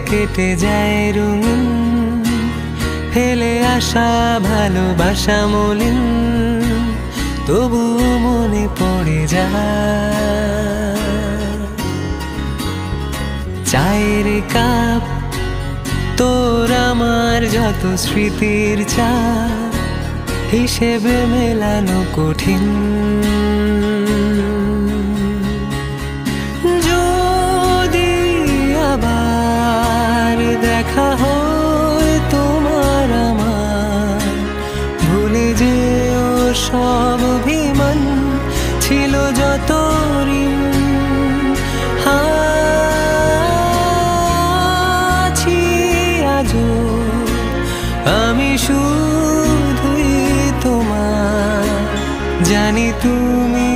কেটে যায় রঙিন, ফেলে আসা ভালোবাসা মলিন, তবু মনে পড়ে যায়। চায়ের কাপ তোর আমার যত স্মৃতির চাপ, হিসেবে মেলানো কঠিন। যদি আবার দেখা হয় তোমার আমার, ভুলে যেও সব অভিমান, ছিল যত ঋণ। আছি আজও আমি শুধুই তোমার, জানি তুমি